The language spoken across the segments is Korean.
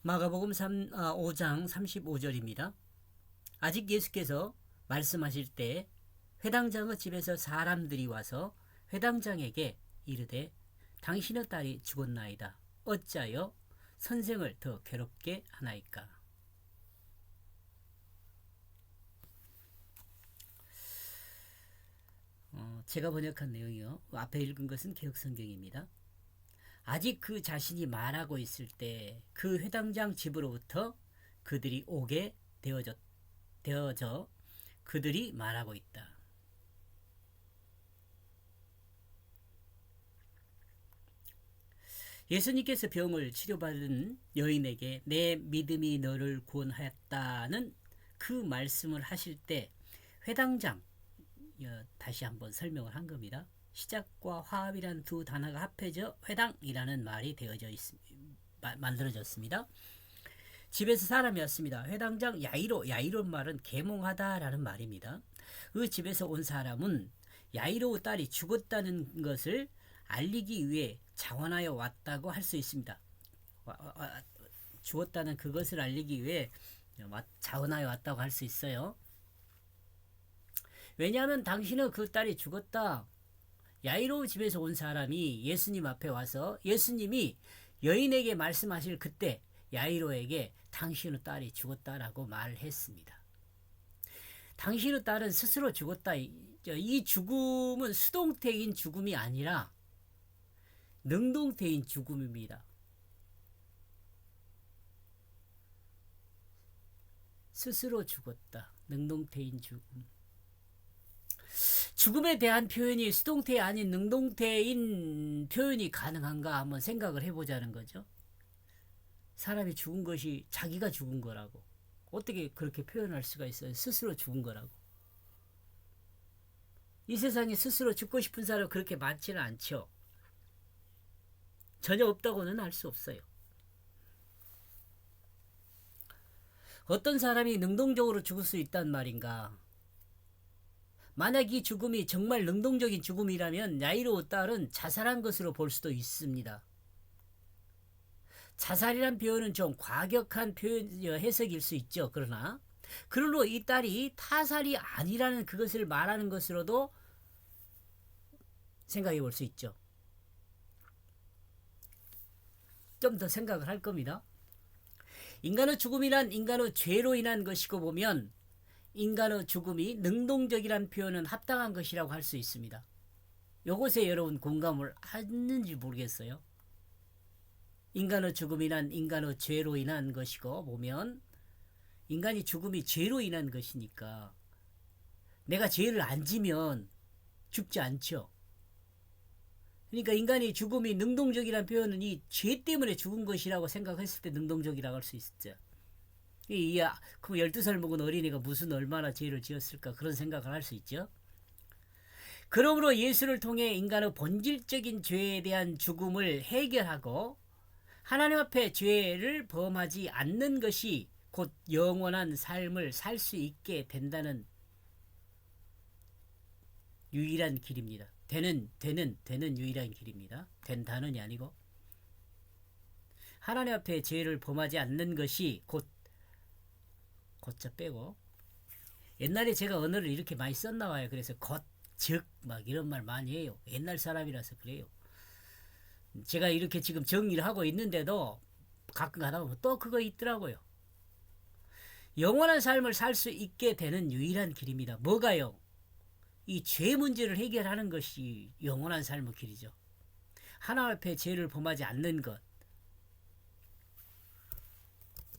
마가복음 5장 35절입니다. 아직 예수께서 말씀하실 때 회당장의 집에서 사람들이 와서 회당장에게 이르되 당신의 딸이 죽었나이다. 어찌하여 선생을 더 괴롭게 하나이까? 제가 번역한 내용이요. 앞에 읽은 것은 개역성경입니다. 아직 그 자신이 말하고 있을 때 그 회당장 집으로부터 그들이 오게 되어져 그들이 말하고 있다. 예수님께서 병을 치료받은 여인에게 내 믿음이 너를 구원하였다는 그 말씀을 하실 때 회당장, 다시 한번 설명을 한 겁니다. 시작과 화합이란 두 단어가 합해져 회당이라는 말이 만들어졌습니다. 집에서 사람이 왔습니다. 회당장 야이로 말은 계몽하다라는 말입니다. 그 집에서 온 사람은 야이로 딸이 죽었다는 것을 알리기 위해 자원하여 왔다고 할 수 있습니다. 죽었다는 그것을 알리기 위해 자원하여 왔다고 할 수 있어요. 왜냐하면 당신은 그 딸이 죽었다. 야이로 집에서 온 사람이 예수님 앞에 와서 예수님이 여인에게 말씀하실 그때 야이로에게 당신의 딸이 죽었다라고 말을 했습니다. 당신의 딸은 스스로 죽었다. 이 죽음은 수동태인 죽음이 아니라 능동태인 죽음입니다. 스스로 죽었다. 능동태인 죽음. 죽음에 대한 표현이 수동태 아닌 능동태인 표현이 가능한가 한번 생각을 해보자는 거죠. 사람이 죽은 것이 자기가 죽은 거라고. 어떻게 그렇게 표현할 수가 있어요? 스스로 죽은 거라고. 이 세상에 스스로 죽고 싶은 사람 그렇게 많지는 않죠. 전혀 없다고는 할 수 없어요. 어떤 사람이 능동적으로 죽을 수 있단 말인가? 만약 이 죽음이 정말 능동적인 죽음이라면 야이로 딸은 자살한 것으로 볼 수도 있습니다. 자살이란 표현은 좀 과격한 해석일 수 있죠. 그러나 이 딸이 타살이 아니라는 그것을 말하는 것으로도 생각해 볼 수 있죠. 좀 더 생각을 할 겁니다. 인간의 죽음이란 인간의 죄로 인한 것이고 보면 인간의 죽음이 능동적이란 표현은 합당한 것이라고 할 수 있습니다. 이것에 여러분 공감을 하는지 모르겠어요. 인간의 죽음이란 인간의 죄로 인한 것이고 보면 인간이 죽음이 죄로 인한 것이니까 내가 죄를 안 지면 죽지 않죠. 그러니까 인간이 죽음이 능동적이라는 표현은 이 죄 때문에 죽은 것이라고 생각했을 때 능동적이라고 할 수 있죠. 그럼 12살 먹은 어린이가 무슨 얼마나 죄를 지었을까 그런 생각을 할 수 있죠. 그러므로 예수를 통해 인간의 본질적인 죄에 대한 죽음을 해결하고 하나님 앞에 죄를 범하지 않는 것이 곧 영원한 삶을 살 수 있게 된다는 유일한 길입니다. 되는 유일한 길입니다. 된다는이 아니고 하나님 앞에 죄를 범하지 않는 것이 곧자 빼고 옛날에 제가 언어를 이렇게 많이 썼나봐요. 그래서 즉 막 이런 말 많이 해요. 옛날 사람이라서 그래요. 제가 이렇게 지금 정리를 하고 있는데도 가끔 가다 보면 또 그거 있더라고요. 영원한 삶을 살 수 있게 되는 유일한 길입니다. 뭐가요? 이 죄 문제를 해결하는 것이 영원한 삶의 길이죠. 하나님 앞에 죄를 범하지 않는 것.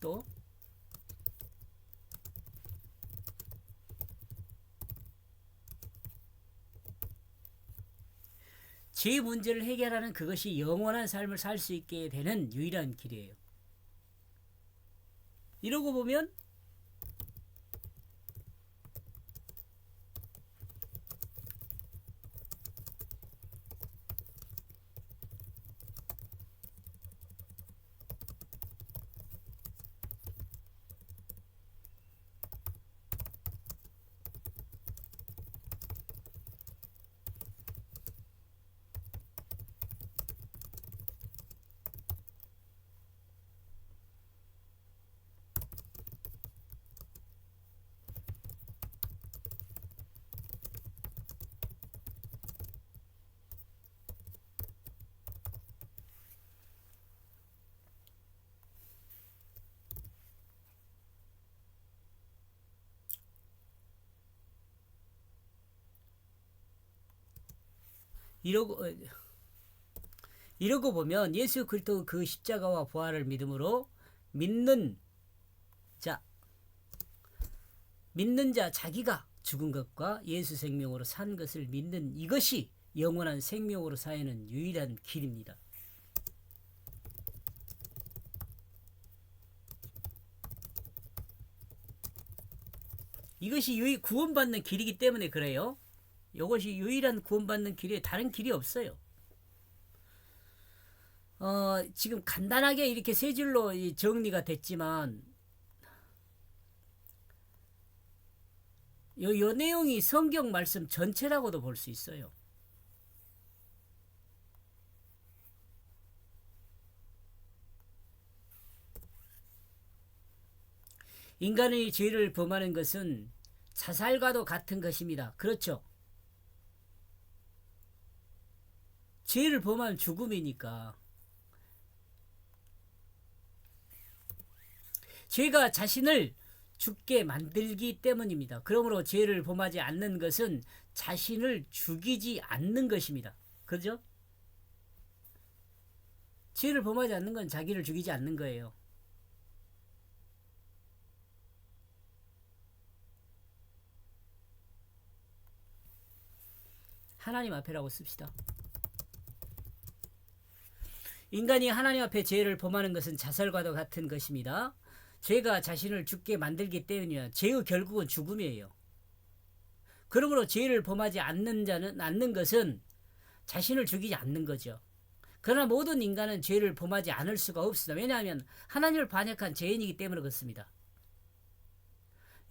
또 죄 문제를 해결하는 그것이 영원한 삶을 살 수 있게 되는 유일한 길이에요. 이러고 보면 이러고 보면 예수 그리스도 그 십자가와 부활을 믿음으로 믿는 자 자기가 죽은 것과 예수 생명으로 산 것을 믿는 이것이 영원한 생명으로 사는 유일한 길입니다. 이것이 구원받는 길이기 때문에 그래요. 이것이 유일한 구원받는 길이에요. 다른 길이 없어요. 지금 간단하게 이렇게 세 줄로 정리가 됐지만 요 내용이 성경 말씀 전체라고도 볼 수 있어요. 인간의 죄를 범하는 것은 자살과도 같은 것입니다. 그렇죠? 죄를 범하면 죽음이니까. 죄가 자신을 죽게 만들기 때문입니다. 그러므로 죄를 범하지 않는 것은 자신을 죽이지 않는 것입니다. 그죠? 죄를 범하지 않는 건 자기를 죽이지 않는 거예요. 하나님 앞에라고 씁시다. 인간이 하나님 앞에 죄를 범하는 것은 자살과도 같은 것입니다. 죄가 자신을 죽게 만들기 때문이야. 죄의 결국은 죽음이에요. 그러므로 죄를 범하지 않는 것은 자신을 죽이지 않는 거죠. 그러나 모든 인간은 죄를 범하지 않을 수가 없습니다. 왜냐하면 하나님을 반역한 죄인이기 때문에 그렇습니다.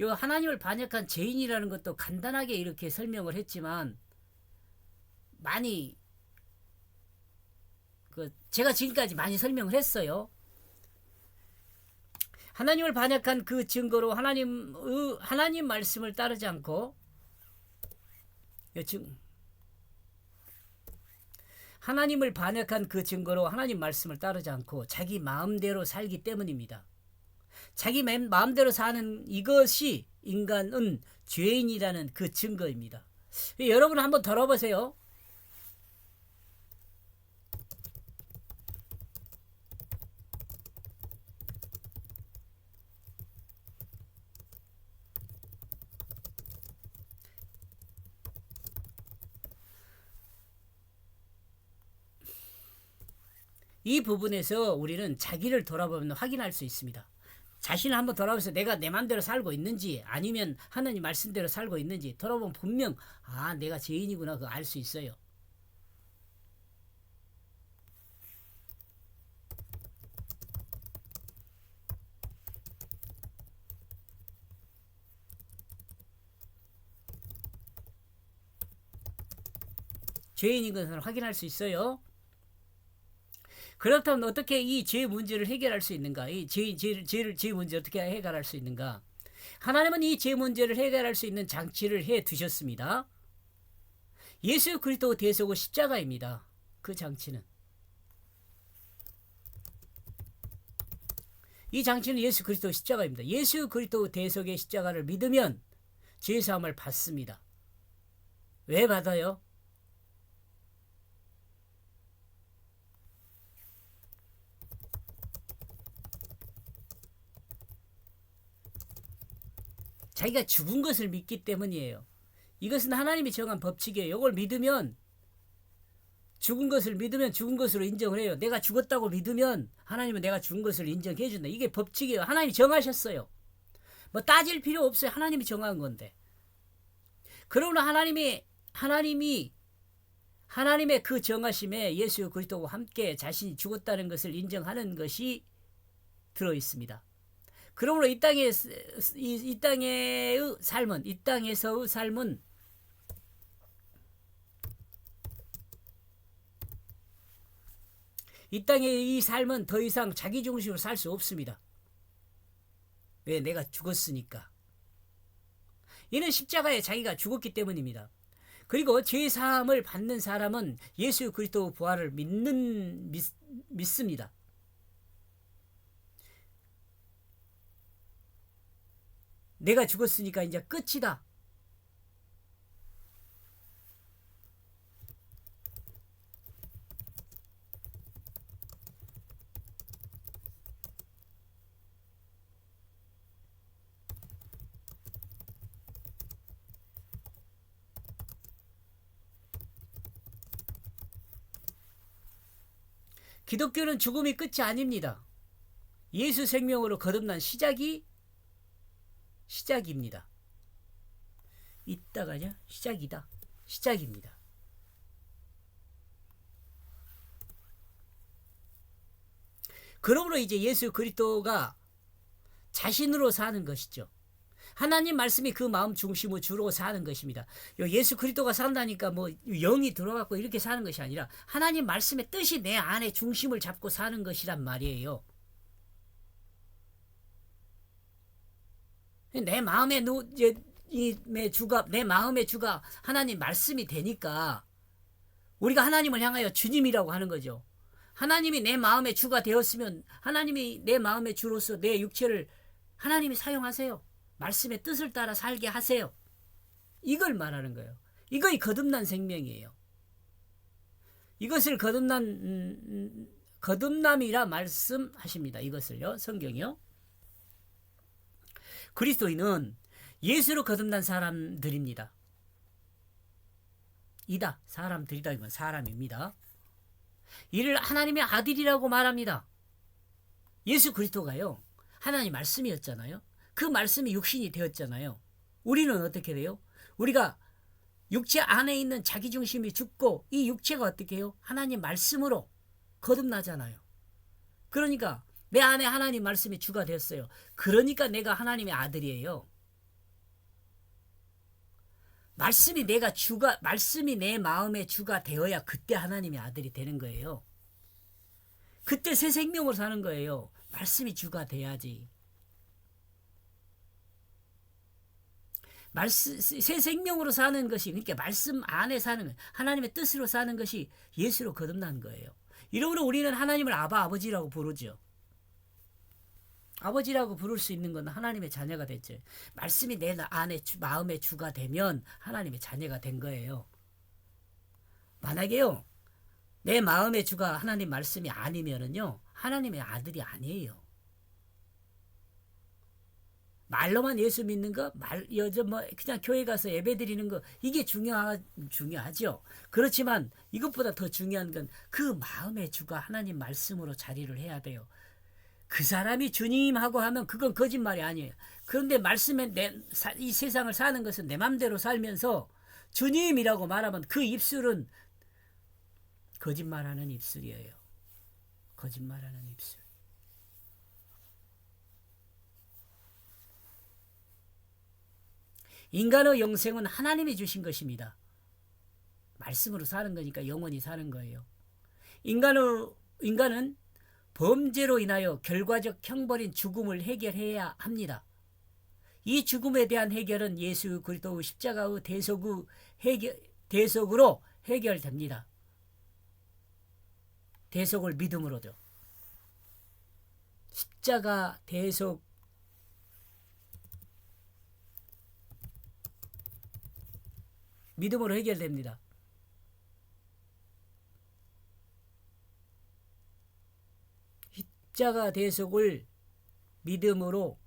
요 하나님을 반역한 죄인이라는 것도 간단하게 이렇게 설명을 했지만 많이 제가 지금까지 많이 설명을 했어요. 하나님을 반역한 그 증거로 하나님 말씀을 따르지 않고 하나님을 반역한 그 증거로 하나님 말씀을 따르지 않고 자기 마음대로 살기 때문입니다. 자기 마음대로 사는 이것이 인간은 죄인이라는 그 증거입니다. 여러분 한번 돌아보세요. 이 부분에서 우리는 자기를 돌아보면 확인할 수 있습니다. 자신을 한번 돌아보면서 내가 내 맘대로 살고 있는지 아니면 하나님 말씀대로 살고 있는지 돌아보면 분명 내가 죄인이구나 그거 알 수 있어요. 죄인인 것을 확인할 수 있어요. 그렇다면 어떻게 이 죄 문제를 해결할 수 있는가? 이 죄 문제 어떻게 해결할 수 있는가? 하나님은 이 죄 문제를 해결할 수 있는 장치를 해 두셨습니다. 예수 그리스도 대속의 십자가입니다. 그 장치는. 이 장치는 예수 그리스도 십자가입니다. 예수 그리스도 대속의 십자가를 믿으면 죄 사함을 받습니다. 왜 받아요? 자기가 죽은 것을 믿기 때문이에요. 이것은 하나님이 정한 법칙이에요. 이걸 믿으면 죽은 것을 믿으면 죽은 것으로 인정을 해요. 내가 죽었다고 믿으면 하나님은 내가 죽은 것을 인정해 준다. 이게 법칙이에요. 하나님이 정하셨어요. 뭐 따질 필요 없어요. 하나님이 정한 건데. 그러나 하나님의 그 정하심에 예수 그리스도와 함께 자신이 죽었다는 것을 인정하는 것이 들어 있습니다. 그러므로 이 땅에서의 삶은 이 땅의 이 삶은 더 이상 자기 중심으로 살 수 없습니다. 왜? 내가 죽었으니까. 이는 십자가에 자기가 죽었기 때문입니다. 그리고 죄사함을 받는 사람은 예수 그리스도 부활을 믿습니다. 내가 죽었으니까 이제 끝이다. 기독교는 죽음이 끝이 아닙니다. 예수 생명으로 거듭난 시작입니다. 이따가냐? 시작이다. 시작입니다. 그러므로 이제 예수 그리스도가 자신으로 사는 것이죠. 하나님 말씀이 그 마음 중심으로 주로 사는 것입니다. 예수 그리스도가 산다니까 뭐 영이 들어가고 이렇게 사는 것이 아니라 하나님 말씀의 뜻이 내 안에 중심을 잡고 사는 것이란 말이에요. 내 마음의 주가 하나님 말씀이 되니까 우리가 하나님을 향하여 주님이라고 하는 거죠. 하나님이 내 마음의 주가 되었으면 하나님이 내 마음의 주로서 내 육체를 하나님이 사용하세요. 말씀의 뜻을 따라 살게 하세요. 이걸 말하는 거예요. 이거이 거듭난 생명이에요. 이것을 거듭남이라 말씀하십니다. 이것을요. 성경이요. 그리스도인은 예수로 거듭난 사람들입니다. 사람들이다 이건 사람입니다. 이를 하나님의 아들이라고 말합니다. 예수 그리스도가요. 하나님 말씀이었잖아요. 그 말씀이 육신이 되었잖아요. 우리는 어떻게 돼요? 우리가 육체 안에 있는 자기중심이 죽고 이 육체가 어떻게 해요? 하나님 말씀으로 거듭나잖아요. 그러니까 내 안에 하나님 말씀이 주가 됐어요. 그러니까 내가 하나님의 아들이에요. 말씀이 내 마음의 주가 되어야 그때 하나님의 아들이 되는 거예요. 그때 새 생명으로 사는 거예요. 말씀이 주가 돼야지. 새 생명으로 사는 것이, 그러니까 말씀 안에 사는, 하나님의 뜻으로 사는 것이 예수로 거듭난 거예요. 이러므로 우리는 하나님을 아버지라고 부르죠. 아버지라고 부를 수 있는 건 하나님의 자녀가 됐죠. 말씀이 내 안에 마음의 주가 되면 하나님의 자녀가 된 거예요. 만약에요, 내 마음의 주가 하나님 말씀이 아니면은요, 하나님의 아들이 아니에요. 말로만 예수 믿는 거, 그냥 교회 가서 예배 드리는 거, 이게 중요하죠. 그렇지만 이것보다 더 중요한 건 그 마음의 주가 하나님 말씀으로 자리를 해야 돼요. 그 사람이 주님하고 하면 그건 거짓말이 아니에요. 그런데 말씀에 이 세상을 사는 것은 내 맘대로 살면서 주님이라고 말하면 그 입술은 거짓말하는 입술이에요. 거짓말하는 입술. 인간의 영생은 하나님이 주신 것입니다. 말씀으로 사는 거니까 영원히 사는 거예요. 인간은 범죄로 인하여 결과적 형벌인 죽음을 해결해야 합니다. 이 죽음에 대한 해결은 예수 그리스도 십자가의 대속으로 해결됩니다. 대속을 믿음으로죠. 십자가 대속 믿음으로 해결됩니다. 십자가 대속을 믿음으로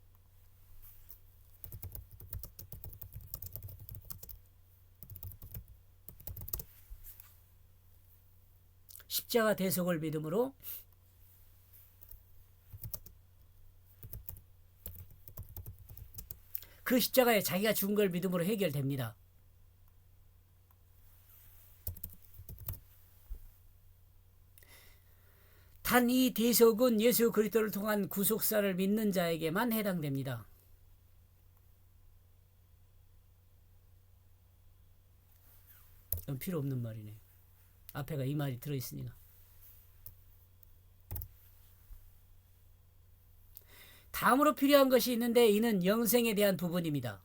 십자가 대속을 믿음으로 그 십자가에 자기가 죽은 걸 믿음으로 해결됩니다. 단 이 대속은 예수 그리스도를 통한 구속사를 믿는 자에게만 해당됩니다. 이건 필요 없는 말이네. 앞에가 이 말이 들어있으니까. 다음으로 필요한 것이 있는데 이는 영생에 대한 부분입니다.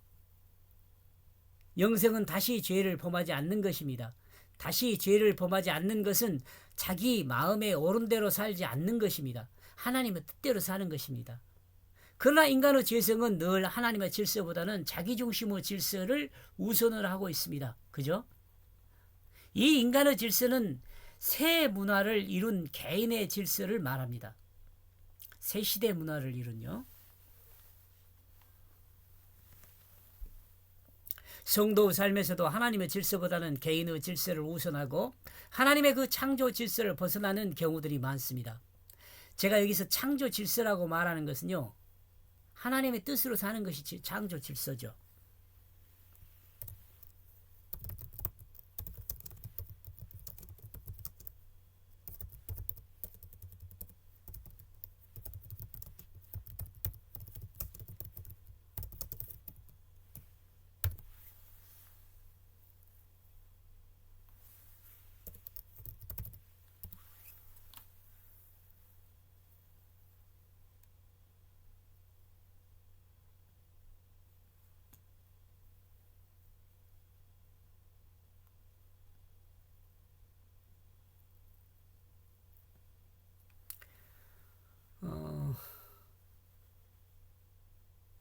영생은 다시 죄를 범하지 않는 것입니다. 다시 죄를 범하지 않는 것은 자기 마음의 옳은대로 살지 않는 것입니다. 하나님의 뜻대로 사는 것입니다. 그러나 인간의 죄성은 늘 하나님의 질서보다는 자기중심의 질서를 우선을 하고 있습니다. 그죠? 이 인간의 질서는 새 문화를 이룬 개인의 질서를 말합니다. 새 시대 문화를 이룬요. 성도 삶에서도 하나님의 질서보다는 개인의 질서를 우선하고 하나님의 그 창조 질서를 벗어나는 경우들이 많습니다. 제가 여기서 창조 질서라고 말하는 것은요, 하나님의 뜻으로 사는 것이 창조 질서죠.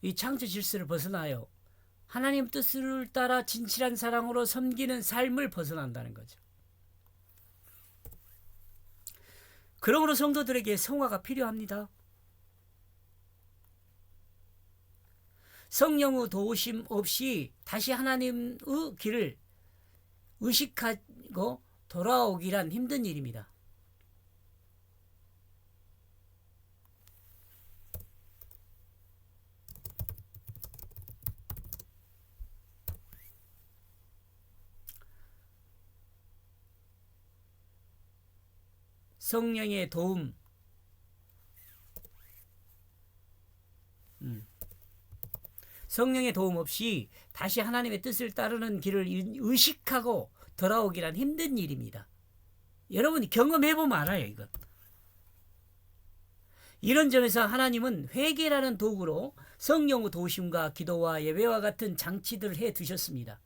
이 창조 질서를 벗어나요. 하나님 뜻을 따라 진실한 사랑으로 섬기는 삶을 벗어난다는 거죠. 그러므로 성도들에게 성화가 필요합니다. 성령의 도우심 없이 다시 하나님의 길을 의식하고 돌아오기란 힘든 일입니다. 성령의 도움, 성령의 도움 없이 다시 하나님의 뜻을 따르는 길을 의식하고 돌아오기란 힘든 일입니다. 여러분이 경험해보면 알아요, 이건. 이런 점에서 하나님은 회개라는 도구로 성령의 도우심과 기도와 예배와 같은 장치들을 해두셨습니다.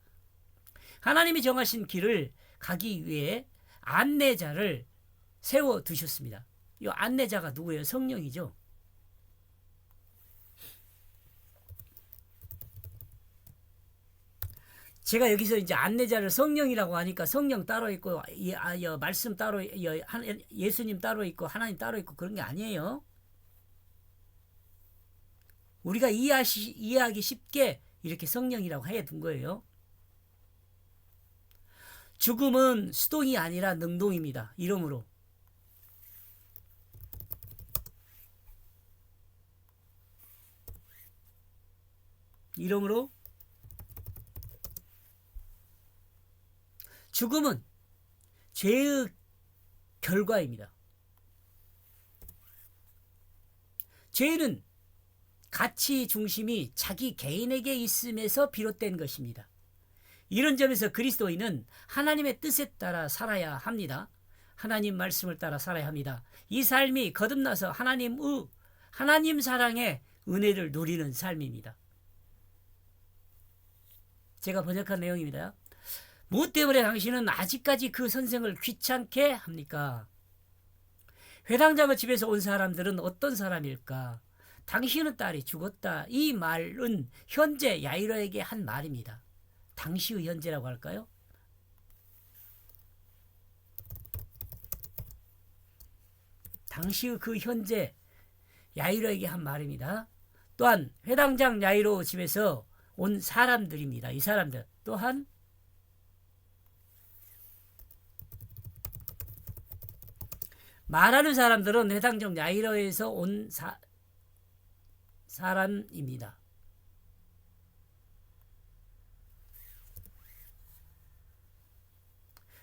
하나님이 정하신 길을 가기 위해 안내자를 세워두셨습니다. 이 안내자가 누구예요? 성령이죠. 제가 여기서 이제 안내자를 성령이라고 하니까 성령 따로 있고 말씀 따로, 예수님 따로 있고 하나님 따로 있고 그런 게 아니에요. 우리가 이해하기 쉽게 이렇게 성령이라고 해둔 거예요. 죽음은 수동이 아니라 능동입니다. 이러므로 죽음은 죄의 결과입니다. 죄는 가치 중심이 자기 개인에게 있음에서 비롯된 것입니다. 이런 점에서 그리스도인은 하나님의 뜻에 따라 살아야 합니다. 하나님 말씀을 따라 살아야 합니다. 이 삶이 거듭나서 하나님 사랑의 은혜를 누리는 삶입니다. 제가 번역한 내용입니다. 무엇 때문에 당신은 아직까지 그 선생을 귀찮게 합니까? 회당장의 집에서 온 사람들은 어떤 사람일까? 당신의 딸이 죽었다. 이 말은 현재 야이로에게 한 말입니다. 당시의 현재라고 할까요? 당시의 그 현재 야이로에게 한 말입니다. 또한 회당장 야이로 집에서 온 사람들입니다. 이 사람들 또한 말하는 사람들은 회당장 야이로에서 온 사람입니다.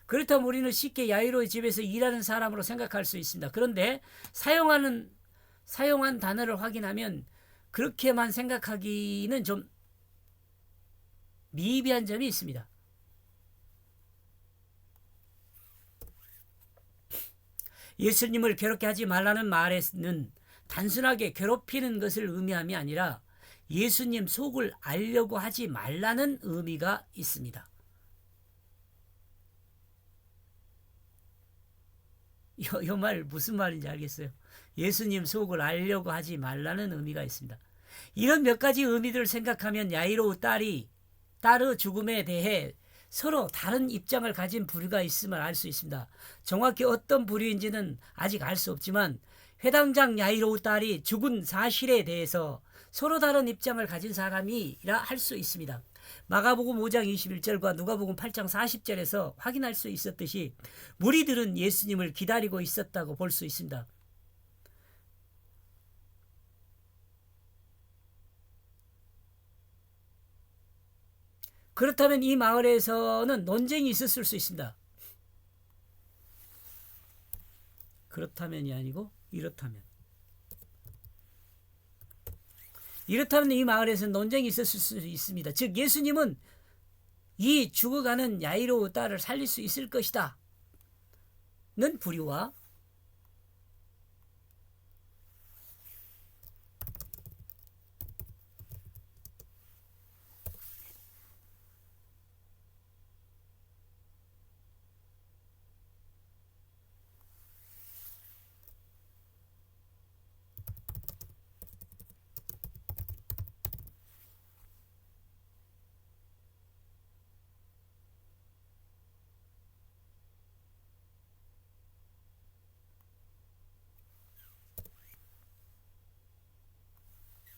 그렇다면 우리는 쉽게 야이로의 집에서 일하는 사람으로 생각할 수 있습니다. 그런데 사용한 단어를 확인하면 그렇게만 생각하기는 좀 미비한 점이 있습니다. 예수님을 괴롭게 하지 말라는 말에는 단순하게 괴롭히는 것을 의미함이 아니라 예수님 속을 알려고 하지 말라는 의미가 있습니다. 이 말 무슨 말인지 알겠어요? 예수님 속을 알려고 하지 말라는 의미가 있습니다. 이런 몇 가지 의미들을 생각하면 야이로 딸의 죽음에 대해 서로 다른 입장을 가진 부류가 있음을 알 수 있습니다. 정확히 어떤 부류인지는 아직 알 수 없지만 회당장 야이로 딸이 죽은 사실에 대해서 서로 다른 입장을 가진 사람이라 할 수 있습니다. 마가복음 5장 21절과 누가복음 8장 40절에서 확인할 수 있었듯이 무리들은 예수님을 기다리고 있었다고 볼 수 있습니다. 그렇다면 이 마을에서는 논쟁이 있었을 수 있습니다. 그렇다면이 아니고 이렇다면. 이렇다면 이 마을에서는 논쟁이 있었을 수 있습니다. 즉 예수님은 이 죽어가는 야이로 딸을 살릴 수 있을 것이다 는 부류와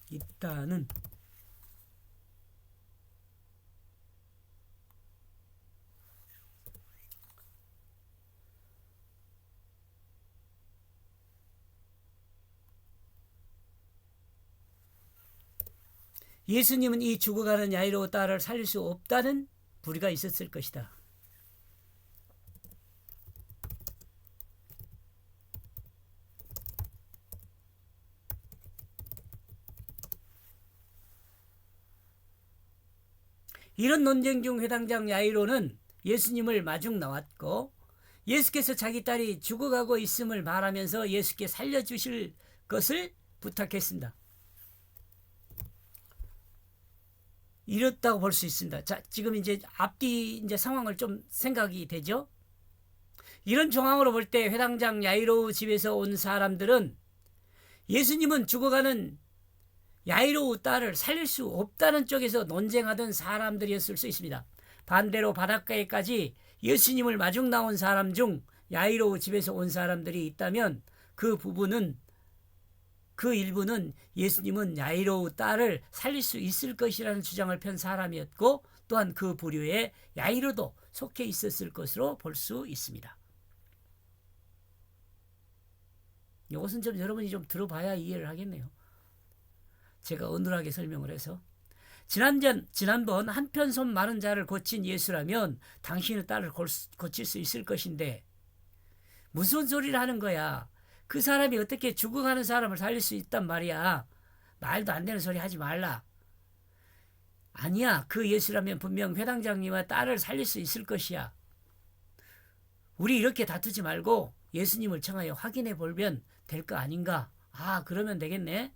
있다는 예수님은 이 죽어가는 야이로 딸을 살릴 수 없다는 부류가 있었을 것이다. 이런 논쟁 중 회당장 야이로는 예수님을 마중 나왔고 예수께서 자기 딸이 죽어가고 있음을 말하면서 예수께 살려주실 것을 부탁했습니다. 이렇다고 볼 수 있습니다. 자, 지금 이제 앞뒤 이제 상황을 좀 생각이 되죠? 이런 정황으로 볼 때 회당장 야이로 집에서 온 사람들은 예수님은 죽어가는 야이로 딸을 살릴 수 없다는 쪽에서 논쟁하던 사람들이었을 수 있습니다. 반대로 바닷가에까지 예수님을 마중 나온 사람 중 야이로 집에서 온 사람들이 있다면 그 일부는 예수님은 야이로 딸을 살릴 수 있을 것이라는 주장을 편 사람이었고 또한 그 부류에 야이로도 속해 있었을 것으로 볼 수 있습니다. 이것은 좀 여러분이 좀 들어봐야 이해를 하겠네요. 제가 어눌하게 설명을 해서 지난번 한편 손 마른 자를 고친 예수라면 당신의 딸을 고칠 수 있을 것인데 무슨 소리를 하는 거야. 그 사람이 어떻게 죽어가는 사람을 살릴 수 있단 말이야. 말도 안 되는 소리 하지 말라. 아니야. 그 예수라면 분명 회당장님과 딸을 살릴 수 있을 것이야. 우리 이렇게 다투지 말고 예수님을 청하여 확인해 보면 될 거 아닌가. 아, 그러면 되겠네.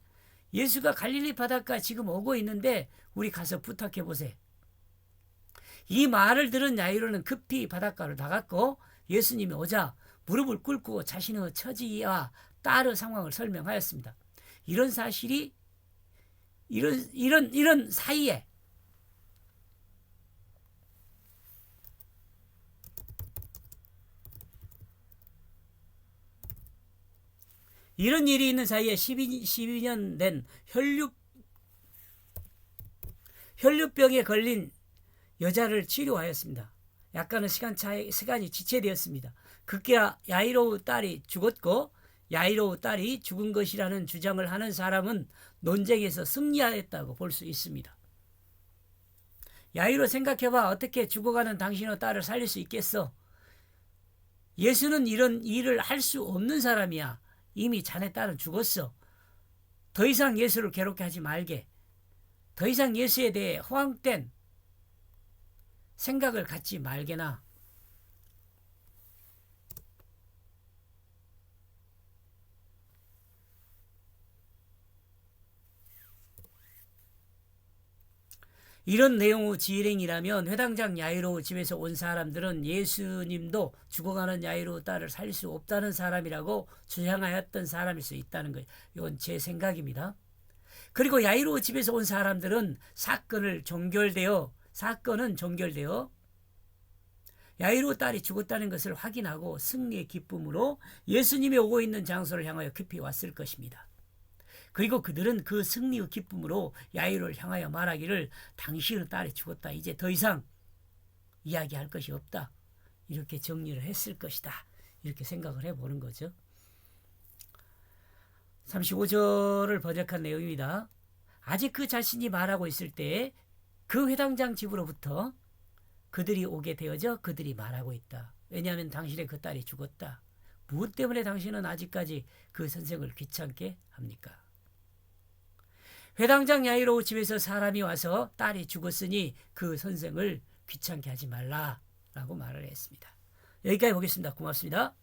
예수가 갈릴리 바닷가 지금 오고 있는데 우리 가서 부탁해 보세. 이 말을 들은 야이로는 급히 바닷가로 나갔고 예수님이 오자 무릎을 꿇고 자신의 처지와 딸의 상황을 설명하였습니다. 이런 사실이 이런 사이에 이런 일이 있는 사이에 12년 된 혈류병에 걸린 여자를 치료하였습니다. 약간의 시간이 지체되었습니다. 급기야 야이로 딸이 죽었고 야이로 딸이 죽은 것이라는 주장을 하는 사람은 논쟁에서 승리하였다고 볼 수 있습니다. 야이로 생각해봐. 어떻게 죽어가는 당신의 딸을 살릴 수 있겠어? 예수는 이런 일을 할 수 없는 사람이야. 이미 자네 딸은 죽었어. 더 이상 예수를 괴롭게 하지 말게. 더 이상 예수에 대해 허황된 생각을 갖지 말게나. 이런 내용의 지일행이라면 회당장 야이로 집에서 온 사람들은 예수님도 죽어가는 야이로 딸을 살릴 수 없다는 사람이라고 주장하였던 사람일 수 있다는 거예요. 이건 제 생각입니다. 그리고 야이로 집에서 온 사람들은 사건은 종결되어 야이로 딸이 죽었다는 것을 확인하고 승리의 기쁨으로 예수님이 오고 있는 장소를 향하여 급히 왔을 것입니다. 그리고 그들은 그 승리의 기쁨으로 야이로를 향하여 말하기를 당신의 딸이 죽었다. 이제 더 이상 이야기할 것이 없다. 이렇게 정리를 했을 것이다. 이렇게 생각을 해보는 거죠. 35절을 번역한 내용입니다. 아직 그 자신이 말하고 있을 때 그 회당장 집으로부터 그들이 오게 되어져 그들이 말하고 있다. 왜냐하면 당신의 그 딸이 죽었다. 무엇 때문에 당신은 아직까지 그 선생을 귀찮게 합니까? 회당장 야이로 집에서 사람이 와서 딸이 죽었으니 그 선생을 귀찮게 하지 말라라고 말을 했습니다. 여기까지 보겠습니다. 고맙습니다.